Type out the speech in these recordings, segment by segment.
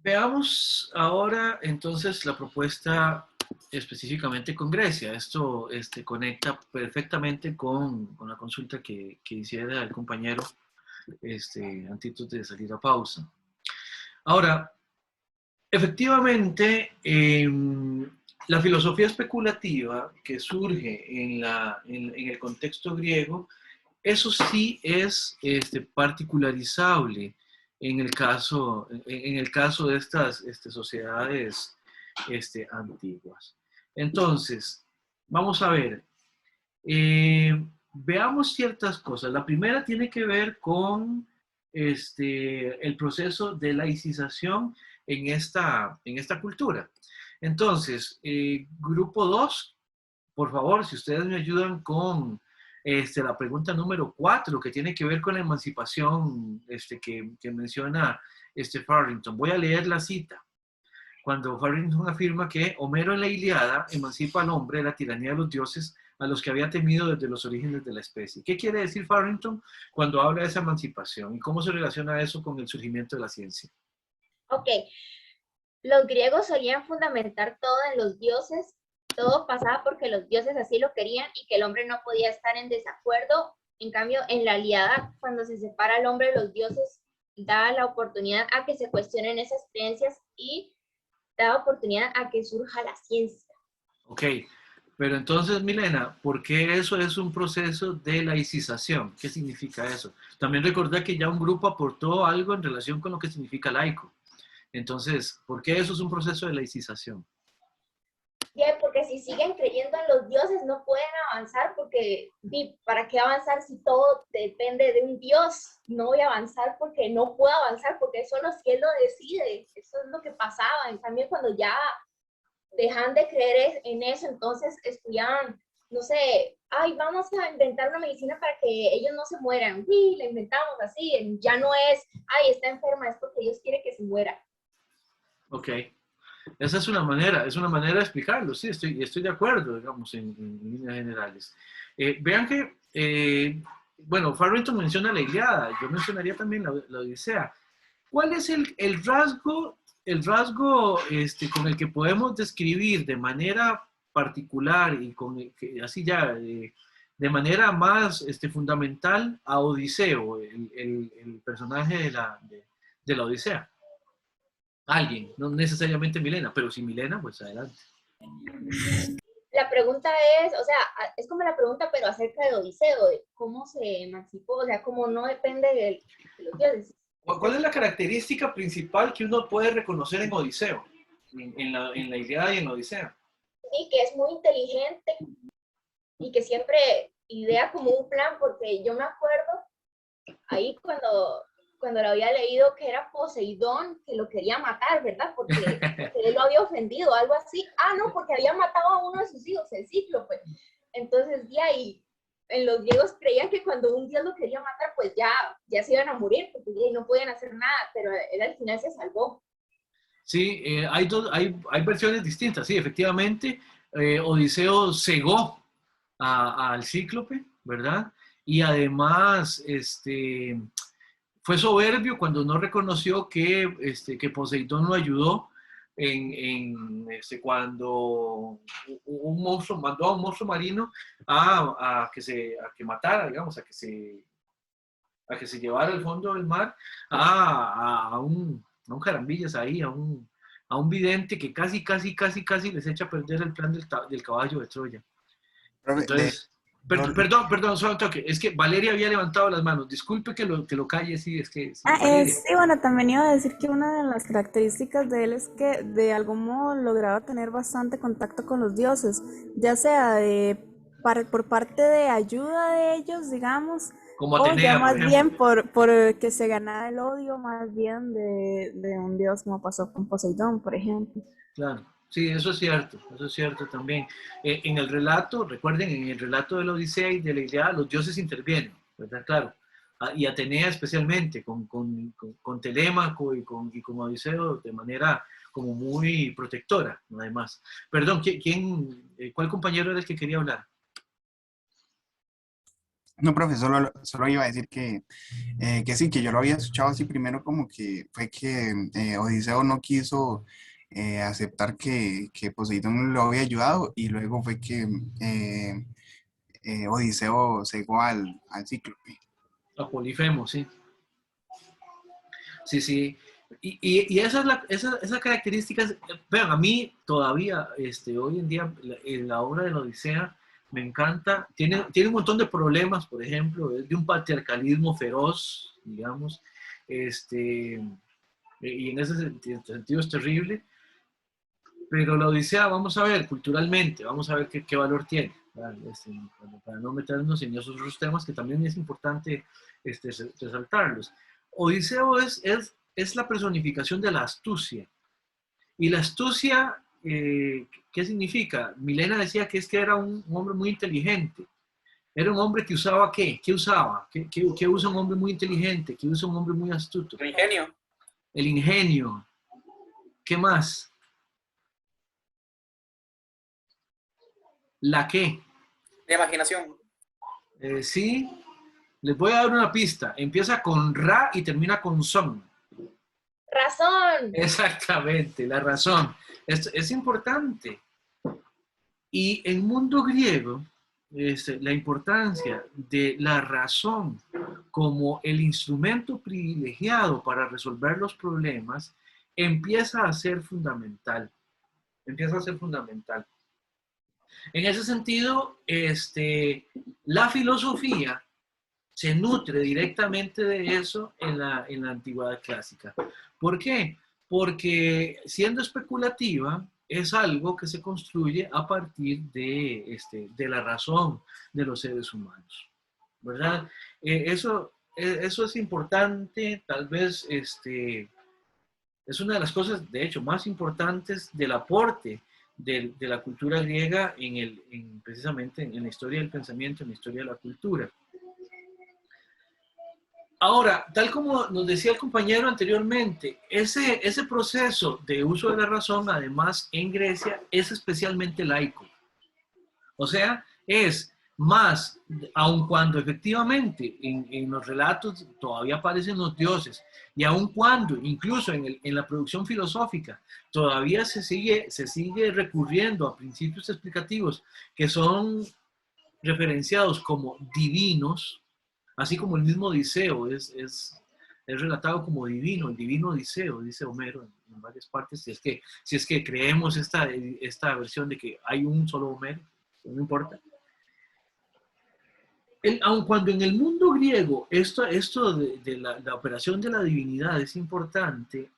Veamos ahora entonces la propuesta específicamente con Grecia. Esto conecta perfectamente con la consulta que hiciera el compañero antes de salir a pausa. Ahora, efectivamente, la filosofía especulativa que surge en el contexto griego, eso sí es particularizable en el caso de estas sociedades antiguas. Entonces, vamos a ver, veamos ciertas cosas. La primera tiene que ver con el proceso de laicización en esta cultura. Entonces, grupo 2, por favor, si ustedes me ayudan con la pregunta número 4, que tiene que ver con la emancipación que menciona Farrington. Voy a leer la cita. Cuando Farrington afirma que Homero en la Ilíada emancipa al hombre de la tiranía de los dioses a los que había temido desde los orígenes de la especie. ¿Qué quiere decir Farrington cuando habla de esa emancipación y cómo se relaciona eso con el surgimiento de la ciencia? Ok, los griegos solían fundamentar todo en los dioses, todo pasaba porque los dioses así lo querían y que el hombre no podía estar en desacuerdo. En cambio, en la Ilíada, cuando se separa el hombre de los dioses, da la oportunidad a que se cuestionen esas creencias y da oportunidad a que surja la ciencia. Ok, pero entonces, Milena, ¿por qué eso es un proceso de laicización? ¿Qué significa eso? También recordá que ya un grupo aportó algo en relación con lo que significa laico. Entonces, ¿por qué eso es un proceso de laicización? Bien, porque si siguen creyendo en los dioses no pueden avanzar porque ¿para qué avanzar si todo depende de un dios? No voy a avanzar porque no puedo avanzar porque solo si él lo decide. Eso es lo que pasaba. En cambio, cuando ya dejan de creer en eso, entonces estudiaban, no sé, ay, vamos a inventar una medicina para que ellos no se mueran. Sí, la inventamos así. Ya no es, ay, está enferma, es porque Dios quiere que se muera. Ok. Esa es una manera de explicarlo, sí, estoy de acuerdo, digamos, en líneas generales. Vean que, bueno, Farrington menciona la Ilíada, yo mencionaría también la Odisea. ¿Cuál es el rasgo con el que podemos describir de manera particular y así ya, de manera más fundamental a Odiseo, el personaje de la Odisea? Alguien, no necesariamente Milena, pero si Milena, pues adelante. La pregunta es, o sea, es como la pregunta, pero acerca de Odiseo, de cómo se emancipó, o sea, cómo no depende de los dioses. ¿Cuál es la característica principal que uno puede reconocer en Odiseo? En la Ilíada y en la Odisea. Sí, que es muy inteligente y que siempre idea como un plan, porque yo me acuerdo ahí cuando lo había leído que era Poseidón, que lo quería matar, ¿verdad? Porque él lo había ofendido, algo así. Ah, no, porque había matado a uno de sus hijos, el Cíclope. Entonces, de ahí, en los griegos creían que cuando un dios lo quería matar, pues ya se iban a morir, porque ya no podían hacer nada, pero él al final se salvó. Sí, hay versiones distintas. Sí, efectivamente, Odiseo cegó al Cíclope, ¿verdad? Y además, fue soberbio cuando no reconoció que Poseidón lo ayudó cuando un monstruo mandó a un monstruo marino a que matara, digamos, a que se llevara al fondo del mar a un Jarambillas ahí, a un vidente que casi les echa a perder el plan del caballo de Troya. Entonces, perdón, solo un toque. Es que Valeria había levantado las manos. Disculpe que lo calle, sí, es que sí, Valeria. Sí, bueno, también iba a decir que una de las características de él es que de algún modo lograba tener bastante contacto con los dioses, ya sea por parte de ayuda de ellos, digamos, Como o ya Atenea, por más ejemplo. bien por que se ganaba el odio más bien de un dios como pasó con Poseidón, por ejemplo. Claro, sí, eso es cierto también. En el relato, recuerden, en el relato de la Odisea y de la Ilíada, los dioses intervienen, ¿verdad? Claro. Y Atenea especialmente, con Telémaco y con Odiseo de manera como muy protectora, además. Perdón, ¿cuál compañero era el que quería hablar? No, profesor, solo iba a decir que sí, que yo lo había escuchado así primero como que fue que Odiseo no quiso aceptar que Poseidón lo había ayudado y luego fue que Odiseo cegó al cíclope. A Polifemo, sí. Sí, sí. Y esa, es esa característica, vean, a mí todavía, hoy en día, en la obra de la Odisea, me encanta, tiene un montón de problemas, por ejemplo, es de un patriarcalismo feroz, digamos, y en ese sentido es terrible, pero la Odisea, vamos a ver, culturalmente, vamos a ver qué valor tiene, para no meternos en esos otros temas que también es importante resaltarlos. Odiseo es la personificación de la astucia. Y la astucia, ¿qué significa? Milena decía que es que era un hombre muy inteligente. Era un hombre que usaba ¿qué? ¿Qué usaba? ¿Qué usa un hombre muy inteligente? ¿Qué usa un hombre muy astuto? El ingenio. El ingenio. ¿Qué más? ¿La qué? La imaginación. Sí, les voy a dar una pista. Empieza con ra y termina con son. Razón. Exactamente, la razón. Es importante. Y en el mundo griego, la importancia de la razón como el instrumento privilegiado para resolver los problemas empieza a ser fundamental. Empieza a ser fundamental. En ese sentido, la filosofía se nutre directamente de eso en la antigüedad clásica. ¿Por qué? Porque siendo especulativa, es algo que se construye a partir de la razón de los seres humanos, ¿verdad? Eso es importante, tal vez es una de las cosas, de hecho, más importantes del aporte de la cultura griega precisamente en la historia del pensamiento, en la historia de la cultura. Ahora, tal como nos decía el compañero anteriormente, ese proceso de uso de la razón, además, en Grecia, es especialmente laico. O sea, es más, aun cuando efectivamente en los relatos todavía aparecen los dioses, y aun cuando, incluso en la producción filosófica, todavía se sigue recurriendo a principios explicativos que son referenciados como divinos, así como el mismo Odiseo es relatado como divino, el divino Odiseo, dice Homero en varias partes, si es que creemos esta versión de que hay un solo Homero, no importa. Aun cuando en el mundo griego esto de la operación de la divinidad es importante,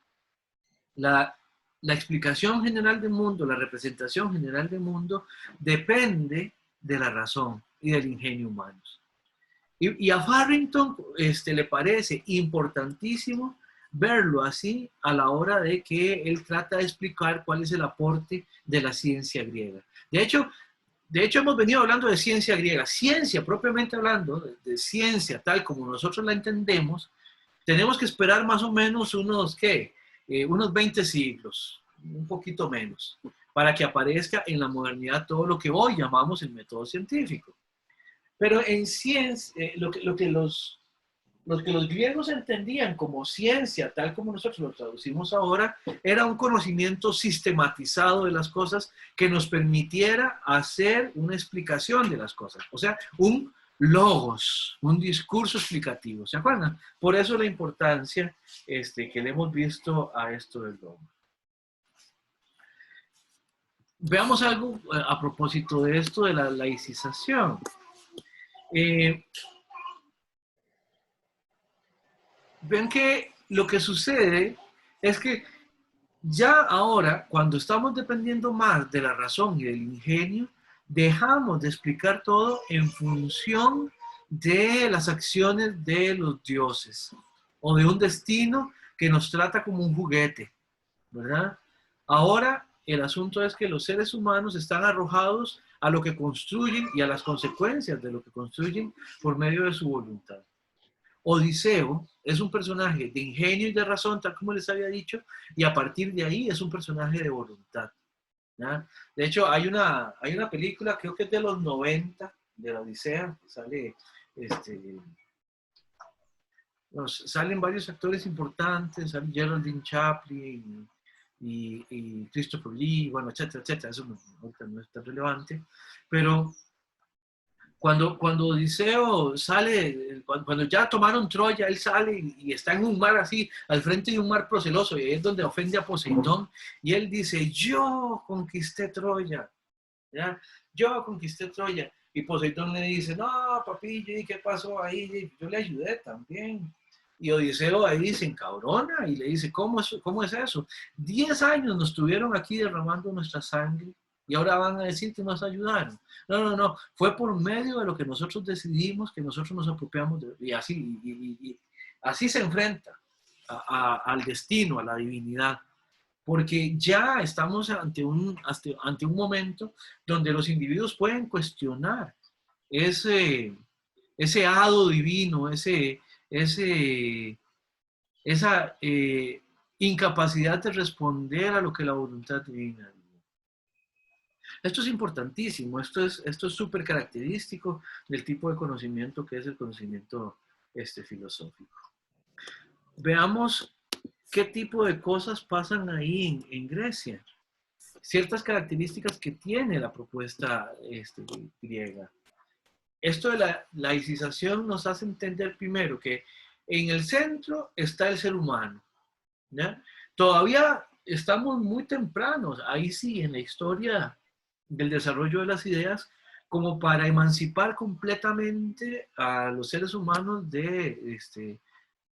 la explicación general del mundo, la representación general del mundo, depende de la razón y del ingenio humanos. Y a Farrington le parece importantísimo verlo así a la hora de que él trata de explicar cuál es el aporte de la ciencia griega. De hecho, hemos venido hablando de ciencia griega. Ciencia, propiamente hablando, de ciencia tal como nosotros la entendemos, tenemos que esperar más o menos unos 20 siglos, un poquito menos, para que aparezca en la modernidad todo lo que hoy llamamos el método científico. Pero en ciencia, lo que los griegos entendían como ciencia, tal como nosotros lo traducimos ahora, era un conocimiento sistematizado de las cosas que nos permitiera hacer una explicación de las cosas. O sea, un logos, un discurso explicativo. ¿Se acuerdan? Por eso la importancia que le hemos visto a esto del dogma. Veamos algo a propósito de esto de la laicización. Ven que lo que sucede es que ya ahora, cuando estamos dependiendo más de la razón y del ingenio, dejamos de explicar todo en función de las acciones de los dioses o de un destino que nos trata como un juguete, ¿verdad? Ahora el asunto es que los seres humanos están arrojados a lo que construyen y a las consecuencias de lo que construyen por medio de su voluntad. Odiseo es un personaje de ingenio y de razón, tal como les había dicho, y a partir de ahí es un personaje de voluntad, ¿ya? De hecho, hay una película, creo que es de los 90, de la Odisea, que sale este, salen varios actores importantes, sale Geraldine Chaplin y Christopher Lee, bueno, etcétera, etcétera. Eso no es tan relevante, pero cuando Odiseo sale, cuando ya tomaron Troya, él sale y está en un mar así, al frente de un mar proceloso, y es donde ofende a Poseidón, y él dice, yo conquisté Troya, ¿ya? Yo conquisté Troya. Y Poseidón le dice, no, papillo, ¿y qué pasó ahí? Yo le ayudé también. Y Odiseo ahí se encabrona y le dice, ¿cómo es eso? 10 años nos estuvieron aquí derramando nuestra sangre y ahora van a decir que nos ayudaron. No, fue por medio de lo que nosotros decidimos, que nosotros nos apropiamos y así, y así se enfrenta al destino, a la divinidad. Porque ya estamos ante un momento donde los individuos pueden cuestionar ese hado divino, esa incapacidad de responder a lo que la voluntad divina dice. Esto es importantísimo, esto es súper característico del tipo de conocimiento que es el conocimiento filosófico. Veamos qué tipo de cosas pasan ahí en Grecia. Ciertas características que tiene la propuesta griega. Esto de la laicización nos hace entender primero que en el centro está el ser humano, ¿ya? Todavía estamos muy tempranos, ahí sí, en la historia del desarrollo de las ideas, como para emancipar completamente a los seres humanos de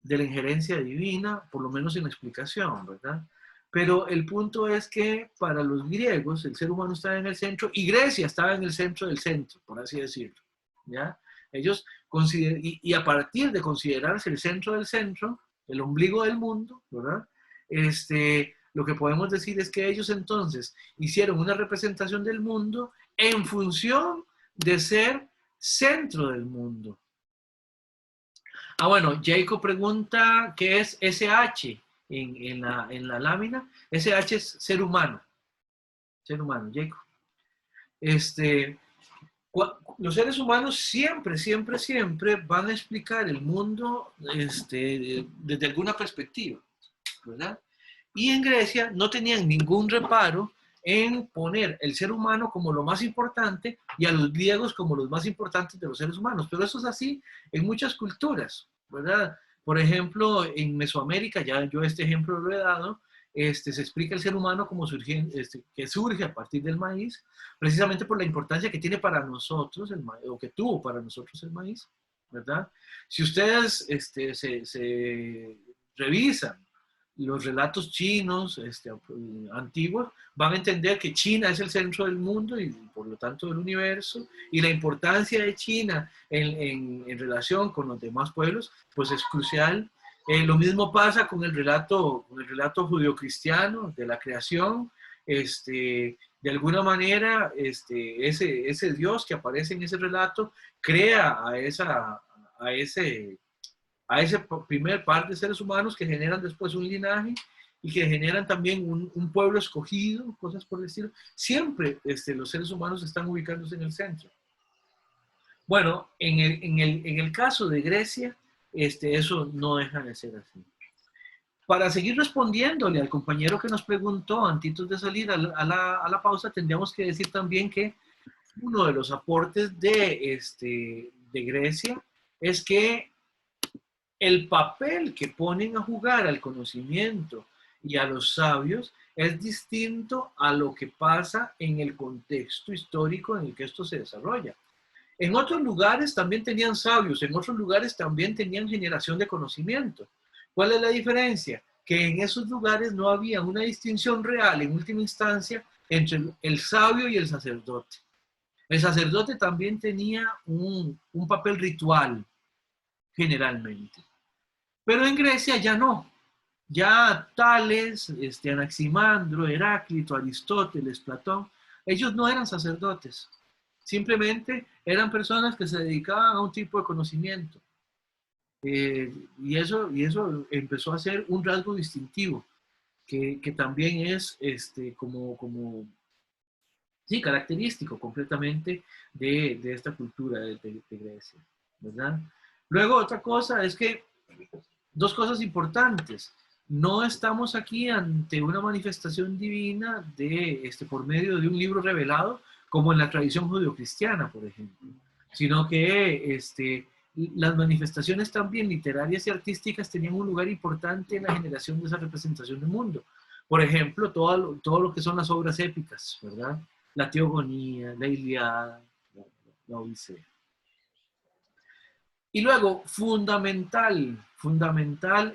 la injerencia divina, por lo menos en la explicación, ¿verdad? Pero el punto es que para los griegos el ser humano estaba en el centro y Grecia estaba en el centro del centro, por así decirlo, ¿ya? Ellos y a partir de considerarse el centro del centro, el ombligo del mundo, ¿verdad? Lo que podemos decir es que ellos entonces hicieron una representación del mundo en función de ser centro del mundo. Ah, bueno, Jacob pregunta qué es SH en la lámina. SH es ser humano. Ser humano, Jacob. Los seres humanos siempre van a explicar el mundo desde alguna perspectiva, ¿verdad? Y en Grecia no tenían ningún reparo en poner el ser humano como lo más importante y a los griegos como los más importantes de los seres humanos. Pero eso es así en muchas culturas, ¿verdad? Por ejemplo, en Mesoamérica, ya yo este ejemplo lo he dado, se explica el ser humano como que surge a partir del maíz, precisamente por la importancia que tiene para nosotros el maíz, o que tuvo para nosotros el maíz, ¿verdad? Si ustedes se revisan los relatos chinos antiguos, van a entender que China es el centro del mundo y por lo tanto del universo, y la importancia de China en relación con los demás pueblos, pues es crucial. Lo mismo pasa con el relato judio-cristiano de la creación. De alguna manera, ese Dios que aparece en ese relato crea a ese primer par de seres humanos que generan después un linaje y que generan también un pueblo escogido, cosas por el estilo. Siempre los seres humanos están ubicándose en el centro. Bueno, en el caso de Grecia, eso no deja de ser así. Para seguir respondiéndole al compañero que nos preguntó antes de salir a la pausa, tendríamos que decir también que uno de los aportes de Grecia es que el papel que ponen a jugar al conocimiento y a los sabios es distinto a lo que pasa en el contexto histórico en el que esto se desarrolla. En otros lugares también tenían sabios, en otros lugares también tenían generación de conocimiento. ¿Cuál es la diferencia? Que en esos lugares no había una distinción real en última instancia entre el sabio y el sacerdote. El sacerdote también tenía un papel ritual, generalmente. Pero en Grecia ya no. Ya Tales, Anaximandro, Heráclito, Aristóteles, Platón, ellos no eran sacerdotes. Simplemente eran personas que se dedicaban a un tipo de conocimiento. Y eso empezó a ser un rasgo distintivo, que también es sí, característico completamente de esta cultura de Grecia. ¿verdad? Luego, otra cosa es que, dos cosas importantes. No estamos aquí ante una manifestación divina por medio de un libro revelado, como en la tradición judeocristiana, por ejemplo, sino que las manifestaciones también literarias y artísticas tenían un lugar importante en la generación de esa representación del mundo. Por ejemplo, todo lo que son las obras épicas, ¿verdad? La Teogonía, la Ilíada, la Odisea. Y luego, fundamental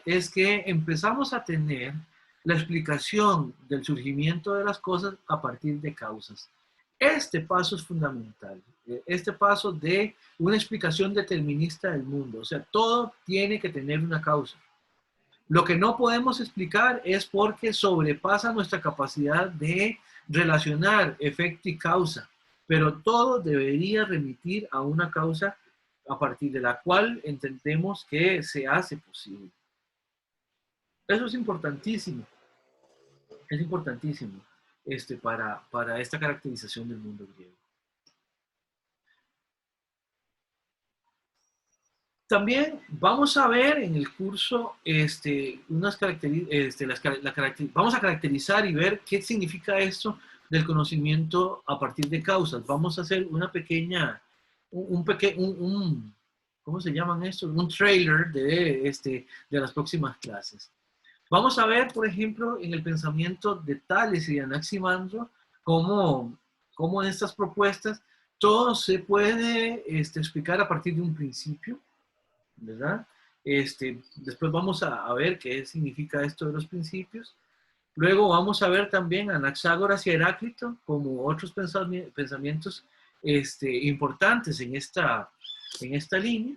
es que empezamos a tener la explicación del surgimiento de las cosas a partir de causas. Este paso es fundamental, este paso de una explicación determinista del mundo. O sea, todo tiene que tener una causa. Lo que no podemos explicar es porque sobrepasa nuestra capacidad de relacionar efecto y causa, pero todo debería remitir a una causa a partir de la cual entendemos que se hace posible. Eso es importantísimo para esta caracterización del mundo griego. También vamos a ver en el curso vamos a caracterizar y ver qué significa esto del conocimiento a partir de causas. Vamos a hacer una pequeña, ¿cómo se llaman esto? Un trailer de las próximas clases. Vamos a ver, por ejemplo, en el pensamiento de Tales y de Anaximandro, cómo en estas propuestas todo se puede explicar a partir de un principio, ¿verdad? Después vamos a ver qué significa esto de los principios. Luego vamos a ver también a Anaxágoras y Heráclito como otros pensamientos importantes en esta línea.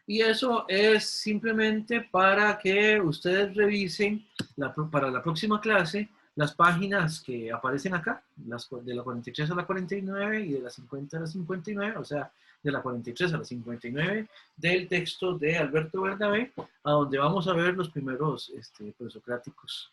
Y eso es simplemente para que ustedes revisen para la próxima clase las páginas que aparecen acá, de la 43 a la 49 y de la 50 a la 59, o sea, de la 43 a la 59 del texto de Alberto Bernabé, a donde vamos a ver los primeros presocráticos